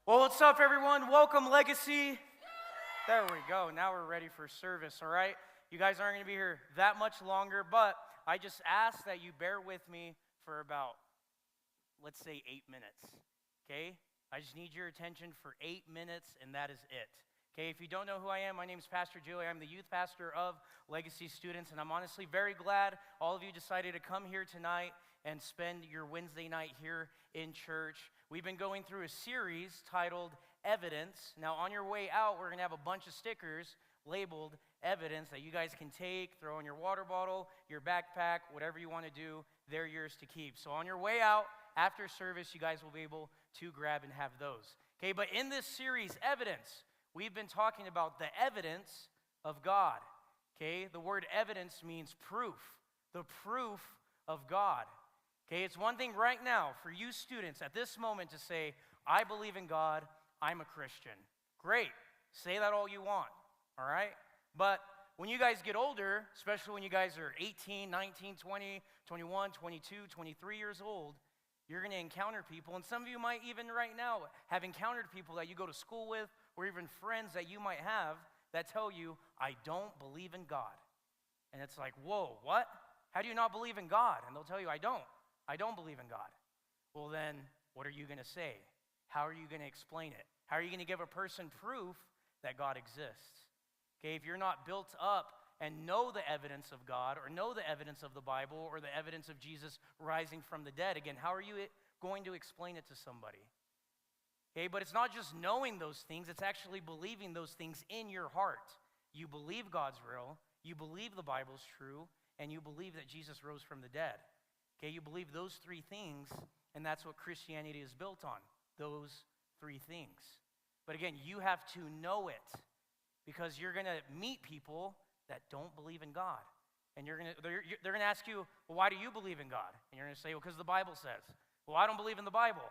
Well, what's up, everyone? Welcome, Legacy. There we go. Now we're ready for service, all right? You guys aren't going to be here that much longer, but I just ask that you bear with me for about, let's say, 8 minutes, okay? I just need your attention for 8 minutes, and that is it. Okay, if you don't know who I am, my name is Pastor Joey. I'm the youth pastor of Legacy Students, and I'm honestly very glad all of you decided to come here tonight and spend your Wednesday night here in church. We've been going through a series titled Evidence. Now, on your way out, we're going to have a bunch of stickers labeled Evidence that you guys can take, throw in your water bottle, your backpack, whatever you want to do, they're yours to keep. So on your way out, after service, you guys will be able to grab and have those. Okay, but in this series, Evidence, we've been talking about the evidence of God. Okay, the word evidence means proof, the proof of God. Okay, it's one thing right now for you students at this moment to say, I believe in God, I'm a Christian. Great, say that all you want, all right? But when you guys get older, especially when you guys are 18, 19, 20, 21, 22, 23 years old, you're going to encounter people, and some of you might even right now have encountered people that you go to school with, or even friends that you might have that tell you, I don't believe in God. And it's like, whoa, what? How do you not believe in God? And they'll tell you, I don't believe in God. Well then, what are you going to say? How are you going to explain it? How are you going to give a person proof that God exists? Okay, if you're not built up and know the evidence of God, or know the evidence of the Bible, or the evidence of Jesus rising from the dead, again, how are you going to explain it to somebody? Okay, but it's not just knowing those things, it's actually believing those things in your heart. You believe God's real, you believe the Bible's true, and you believe that Jesus rose from the dead. Okay, you believe those three things, and that's what Christianity is built on, those three things. But again, you have to know it, because you're going to meet people that don't believe in God. And they're going to ask you, well, why do you believe in God? And you're going to say, well, because the Bible says. Well, I don't believe in the Bible.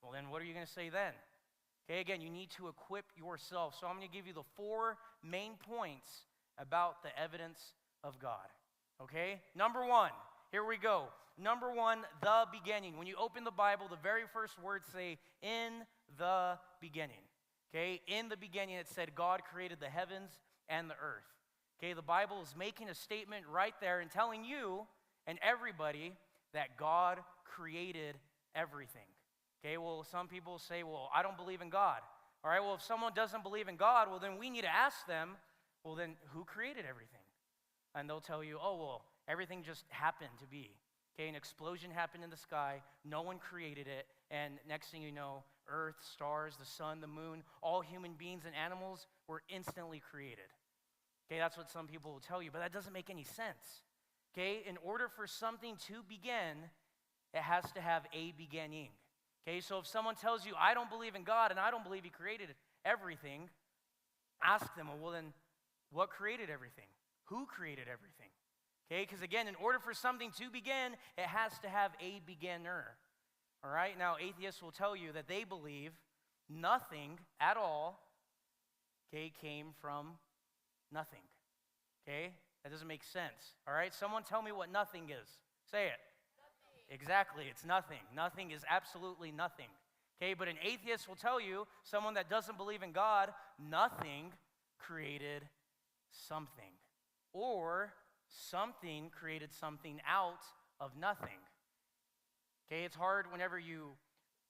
Well, then what are you going to say then? Okay, again, you need to equip yourself. So I'm going to give you the 4 main points about the evidence of God. Okay? Number 1, here we go. Number 1, the beginning. When you open the Bible, the very first words say, in the beginning. Okay? In the beginning, it said God created the heavens and the earth. Okay? The Bible is making a statement right there and telling you and everybody that God created everything. Okay, well, some people say, well, I don't believe in God. All right, well, if someone doesn't believe in God, well, then we need to ask them, well, then who created everything? And they'll tell you, oh, well, everything just happened to be. Okay, an explosion happened in the sky, no one created it, and next thing you know, earth, stars, the sun, the moon, all human beings and animals were instantly created. Okay, that's what some people will tell you, but that doesn't make any sense. Okay, in order for something to begin, it has to have a beginning. Okay, so if someone tells you, I don't believe in God and I don't believe He created everything, ask them, well then, what created everything? Who created everything? Okay, because again, in order for something to begin, it has to have a beginner. All right, now atheists will tell you that they believe nothing at all, okay, came from nothing. Okay, that doesn't make sense. All right, someone tell me what nothing is. Say it. Exactly, it's nothing. Nothing is absolutely nothing. Okay, but an atheist will tell you, someone that doesn't believe in God, nothing created something. Or something created something out of nothing. Okay, it's hard whenever you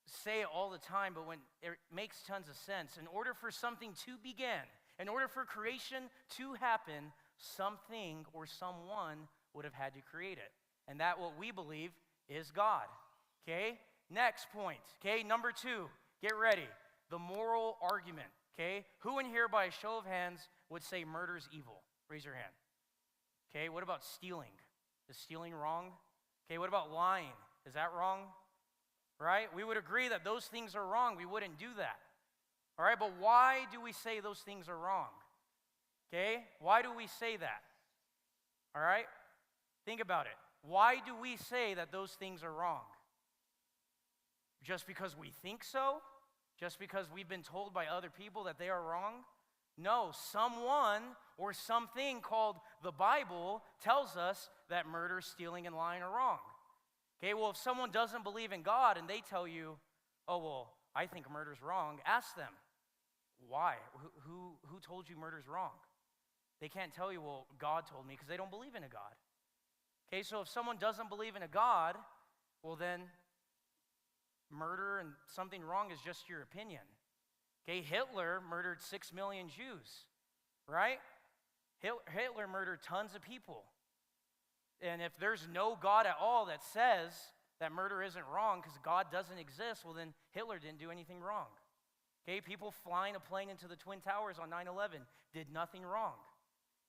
say it all the time, but when it makes tons of sense. In order for something to begin, in order for creation to happen, something or someone would have had to create it. And that what we believe is God. Okay? Next point. Okay, number 2. Get ready. The moral argument. Okay? Who in here by a show of hands would say murder's evil? Raise your hand. Okay, what about stealing? Is stealing wrong? Okay, what about lying? Is that wrong? Right? We would agree that those things are wrong. We wouldn't do that. All right, but why do we say those things are wrong? Okay? Why do we say that? All right? Think about it. Why do we say that those things are wrong? Just because we think so? Just because we've been told by other people that they are wrong? No, someone or something called the Bible tells us that murder, stealing, and lying are wrong. Okay, well, if someone doesn't believe in God and they tell you, oh, well, I think murder's wrong, ask them, why? Who told you murder's wrong? They can't tell you, well, God told me, because they don't believe in a God. Okay, so if someone doesn't believe in a God, well then, murder and something wrong is just your opinion. Okay, Hitler murdered 6 million Jews, right? Hitler murdered tons of people. And if there's no God at all that says that murder isn't wrong because God doesn't exist, well then Hitler didn't do anything wrong. Okay, people flying a plane into the Twin Towers on 9/11 did nothing wrong.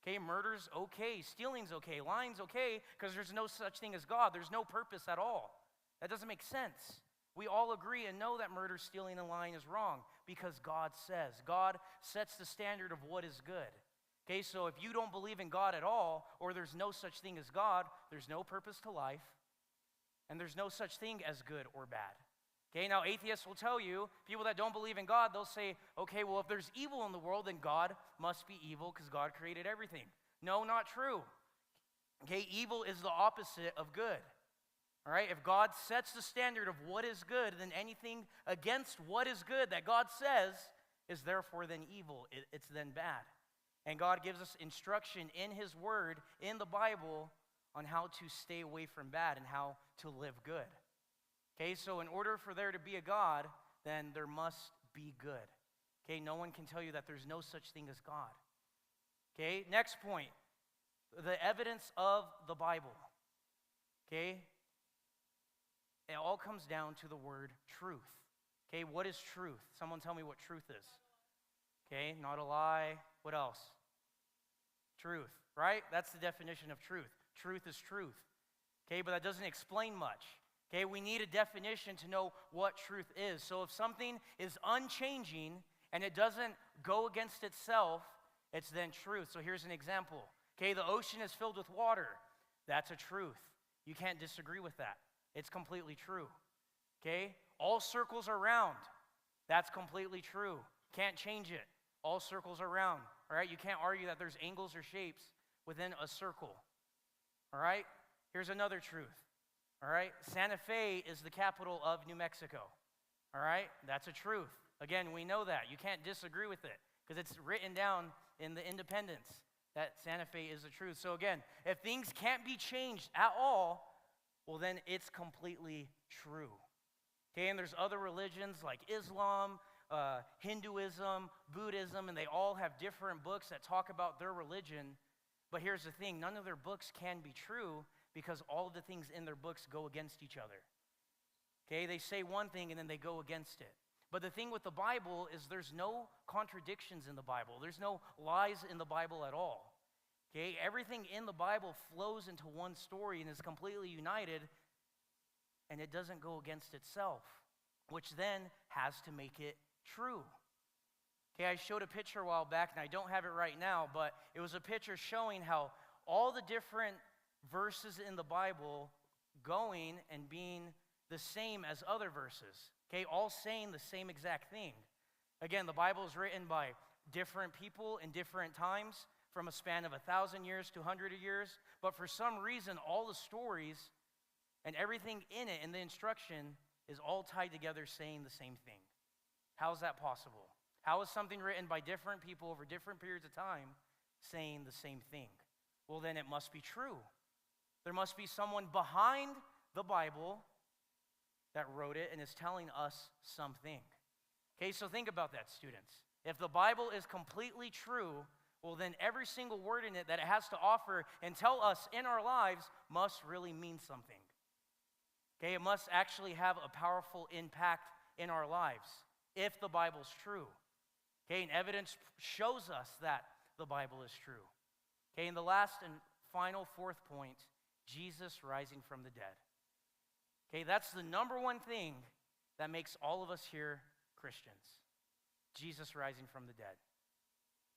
Okay, murder's okay, stealing's okay, lying's okay, because there's no such thing as God. There's no purpose at all. That doesn't make sense. We all agree and know that murder, stealing, and lying is wrong because God says. God sets the standard of what is good. Okay, so if you don't believe in God at all, or there's no such thing as God, there's no purpose to life, and there's no such thing as good or bad. Okay, now atheists will tell you, people that don't believe in God, they'll say, okay, well, if there's evil in the world, then God must be evil because God created everything. No, not true. Okay, evil is the opposite of good. All right, if God sets the standard of what is good, then anything against what is good that God says is therefore then evil. It's then bad. And God gives us instruction in His Word, in the Bible, on how to stay away from bad and how to live good. Okay, so in order for there to be a God, then there must be good. Okay, no one can tell you that there's no such thing as God. Okay, next point, the evidence of the Bible. Okay, it all comes down to the word truth. Okay, what is truth? Someone tell me what truth is. Okay, not a lie. What else? Truth, right? That's the definition of truth. Truth is truth. Okay, but that doesn't explain much. Okay, we need a definition to know what truth is. So if something is unchanging and it doesn't go against itself, it's then truth. So here's an example. Okay, the ocean is filled with water. That's a truth. You can't disagree with that. It's completely true. Okay, all circles are round. That's completely true. Can't change it. All circles are round. All right, you can't argue that there's angles or shapes within a circle. All right, here's another truth. All right, Santa Fe is the capital of New Mexico. All right, that's a truth. Again, we know that. You can't disagree with it because it's written down in the Independence that Santa Fe is the truth. So again, if things can't be changed at all, well then it's completely true. Okay, and there's other religions like Islam, Hinduism, Buddhism, and they all have different books that talk about their religion. But here's the thing, none of their books can be true because all of the things in their books go against each other. Okay, they say one thing and then they go against it. But the thing with the Bible is there's no contradictions in the Bible. There's no lies in the Bible at all. Okay, everything in the Bible flows into one story and is completely united, and it doesn't go against itself, which then has to make it true. Okay, I showed a picture a while back, and I don't have it right now, but it was a picture showing how all the different verses in the Bible going and being the same as other verses. Okay, all saying the same exact thing. Again, the Bible is written by different people in different times, from a span of 1,000 years to 100 years, but for some reason, all the stories and everything in it and the instruction is all tied together saying the same thing. How is that possible? How is something written by different people over different periods of time saying the same thing? Well, then it must be true. There must be someone behind the Bible that wrote it and is telling us something. Okay, so think about that, students. If the Bible is completely true, well, then every single word in it that it has to offer and tell us in our lives must really mean something. Okay, it must actually have a powerful impact in our lives if the Bible's true. Okay, and evidence shows us that the Bible is true. Okay, and the last and final fourth point, Jesus rising from the dead. Okay, that's the number one thing that makes all of us here Christians. Jesus rising from the dead.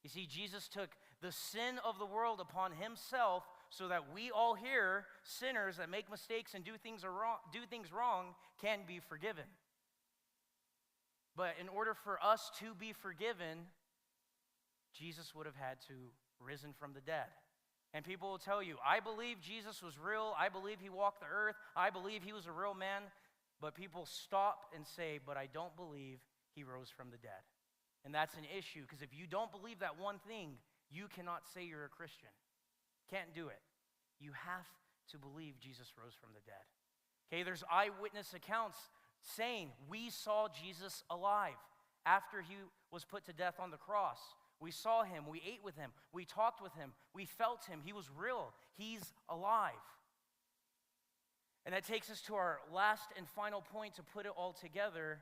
You see, Jesus took the sin of the world upon himself so that we all here, sinners that make mistakes and do things wrong, can be forgiven. But in order for us to be forgiven, Jesus would have had to risen from the dead. And people will tell you, I believe Jesus was real. I believe he walked the earth. I believe he was a real man. But people stop and say, but I don't believe he rose from the dead. And that's an issue, because if you don't believe that one thing, you cannot say you're a Christian. Can't do it. You have to believe Jesus rose from the dead. Okay, there's eyewitness accounts saying we saw Jesus alive after he was put to death on the cross. We saw him, we ate with him, we talked with him, we felt him. He was real. He's alive. And that takes us to our last and final point to put it all together.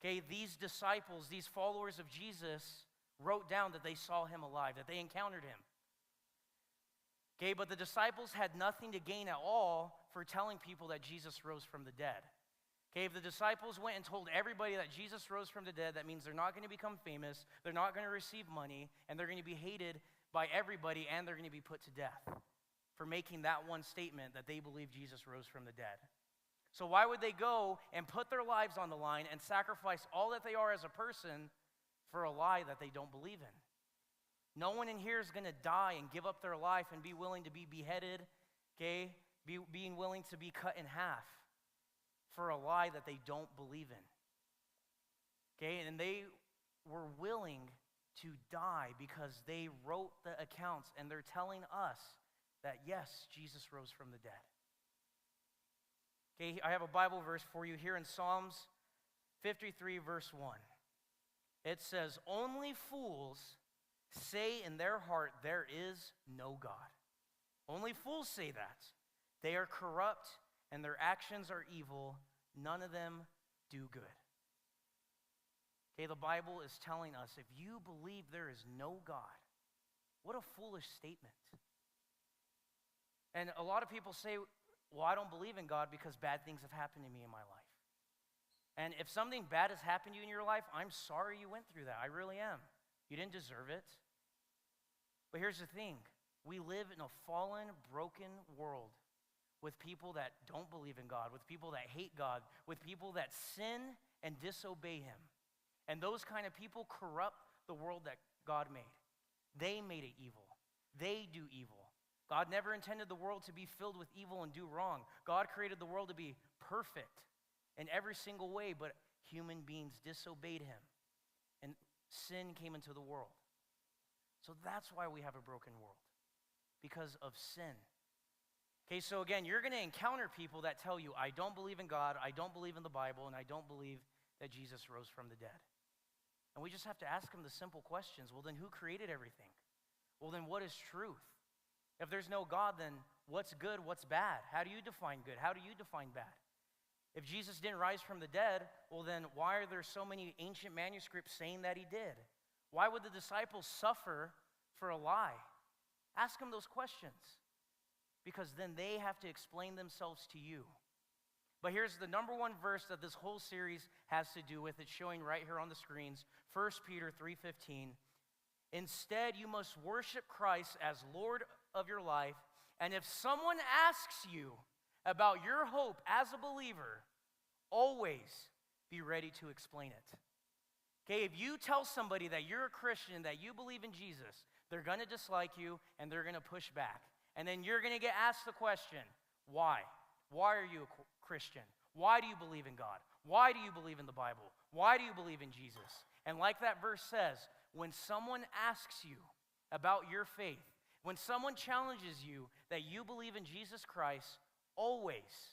Okay, these disciples, these followers of Jesus, wrote down that they saw him alive, that they encountered him. Okay, but the disciples had nothing to gain at all for telling people that Jesus rose from the dead. Okay, if the disciples went and told everybody that Jesus rose from the dead, that means they're not going to become famous, they're not going to receive money, and they're going to be hated by everybody, and they're going to be put to death for making that one statement that they believe Jesus rose from the dead. So why would they go and put their lives on the line and sacrifice all that they are as a person for a lie that they don't believe in? No one in here is going to die and give up their life and be willing to be beheaded, okay, being willing to be cut in half for a lie that they don't believe in. Okay, and they were willing to die because they wrote the accounts, and they're telling us that, yes, Jesus rose from the dead. Okay, I have a Bible verse for you here in Psalms 53, verse 1. It says, "Only fools say in their heart, there is no God." Only fools say that. They are corrupt and their actions are evil. None of them do good. Okay, the Bible is telling us if you believe there is no God, what a foolish statement. And a lot of people say, well, I don't believe in God because bad things have happened to me in my life. And if something bad has happened to you in your life, I'm sorry you went through that. I really am. You didn't deserve it. But here's the thing. We live in a fallen, broken world with people that don't believe in God, with people that hate God, with people that sin and disobey him. And those kind of people corrupt the world that God made. They made it evil. They do evil. God never intended the world to be filled with evil and do wrong. God created the world to be perfect in every single way, but human beings disobeyed him, and sin came into the world. So that's why we have a broken world, because of sin. Okay, so again, you're going to encounter people that tell you, I don't believe in God, I don't believe in the Bible, and I don't believe that Jesus rose from the dead. And we just have to ask them the simple questions. Well, then who created everything? Well, then what is truth? If there's no God, then what's good, what's bad? How do you define good? How do you define bad? If Jesus didn't rise from the dead, well then why are there so many ancient manuscripts saying that he did? Why would the disciples suffer for a lie? Ask them those questions, because then they have to explain themselves to you. But here's the number one verse that this whole series has to do with. It's showing right here on the screens, 1 Peter 3:15. Instead, you must worship Christ as Lord of your life, and if someone asks you about your hope as a believer, always be ready to explain it. Okay, if you tell somebody that you're a Christian, that you believe in Jesus, they're going to dislike you and they're going to push back. And then you're going to get asked the question, why? Why are you a Christian? Why do you believe in God? Why do you believe in the Bible? Why do you believe in Jesus? And like that verse says, when someone asks you about your faith, when someone challenges you that you believe in Jesus Christ, always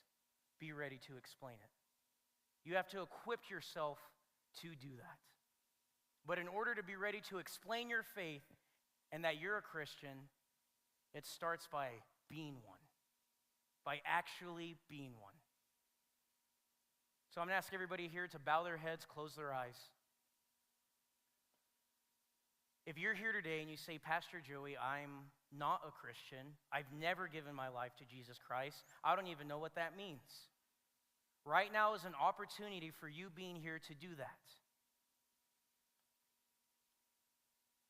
be ready to explain it. You have to equip yourself to do that. But in order to be ready to explain your faith and that you're a Christian, it starts by being one, by actually being one. So I'm going to ask everybody here to bow their heads, close their eyes. If you're here today and you say, Pastor Joey, I'm not a Christian, I've never given my life to Jesus Christ, I don't even know what that means. Right now is an opportunity for you being here to do that.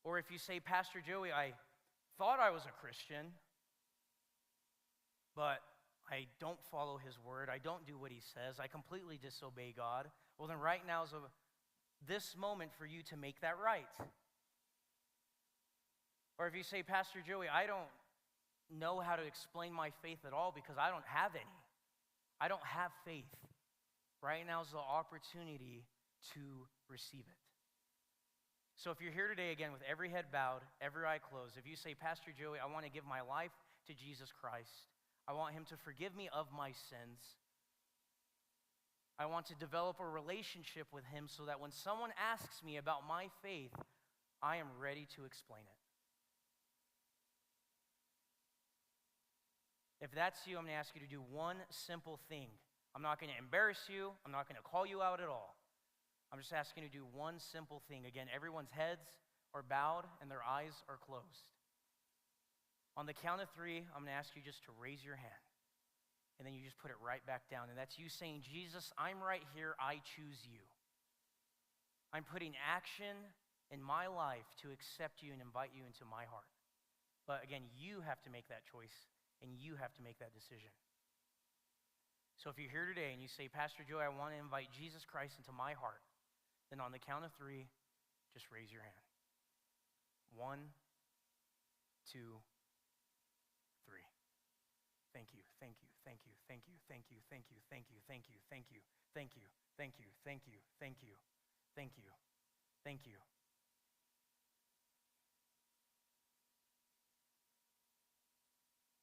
Or if you say, Pastor Joey, I thought I was a Christian, but I don't follow his word, I don't do what he says, I completely disobey God, well then right now is this moment for you to make that right. Or if you say, Pastor Joey, I don't know how to explain my faith at all because I don't have any. I don't have faith. Right now is the opportunity to receive it. So if you're here today, again, with every head bowed, every eye closed, if you say, Pastor Joey, I want to give my life to Jesus Christ. I want him to forgive me of my sins. I want to develop a relationship with him so that when someone asks me about my faith, I am ready to explain it. If that's you, I'm going to ask you to do one simple thing. I'm not going to embarrass you. I'm not going to call you out at all. I'm just asking you to do one simple thing. Again, everyone's heads are bowed and their eyes are closed. On the count of 3, I'm going to ask you just to raise your hand. And then you just put it right back down. And that's you saying, Jesus, I'm right here. I choose you. I'm putting action in my life to accept you and invite you into my heart. But again, you have to make that choice and you have to make that decision. So if you're here today and you say, Pastor Joey, I want to invite Jesus Christ into my heart, then on the count of 3, just raise your hand. 1, 2, 3. Thank you, thank you, thank you, thank you, thank you, thank you, thank you, thank you, thank you, thank you, thank you, thank you, thank you, thank you, thank you.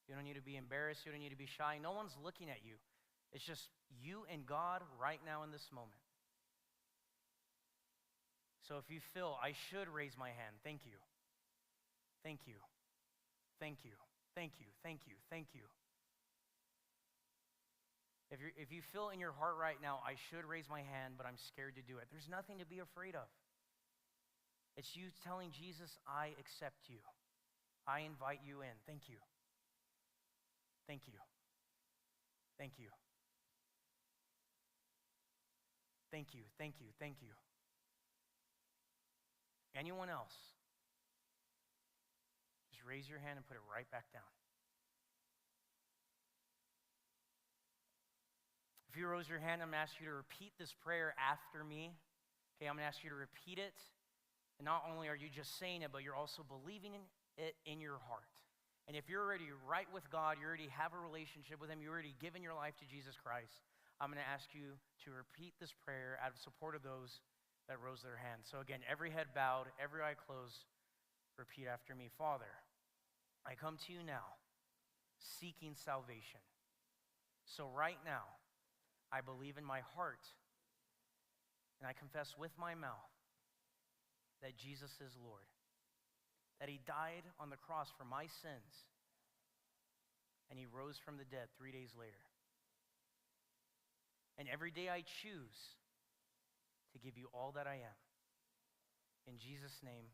You don't need to be embarrassed. You don't need to be shy. No one's looking at you. It's just you and God right now in this moment. So if you feel, I should raise my hand, thank you. Thank you. Thank you. Thank you. Thank you. Thank you. If you feel in your heart right now, I should raise my hand, but I'm scared to do it, there's nothing to be afraid of. It's you telling Jesus, I accept you. I invite you in. Thank you. Thank you. Thank you. Thank you. Thank you. Thank you. Anyone else? Just raise your hand and put it right back down. If you raise your hand, I'm going to ask you to repeat this prayer after me. Okay, I'm going to ask you to repeat it. And not only are you just saying it, but you're also believing in it in your heart. And if you're already right with God, you already have a relationship with him, you already given your life to Jesus Christ, I'm going to ask you to repeat this prayer out of support of those that rose their hands. So again, every head bowed, every eye closed, repeat after me. Father, I come to you now, seeking salvation. So right now, I believe in my heart, and I confess with my mouth that Jesus is Lord, that he died on the cross for my sins, and he rose from the dead 3 days later. And every day I choose to give you all that I am. In Jesus' name,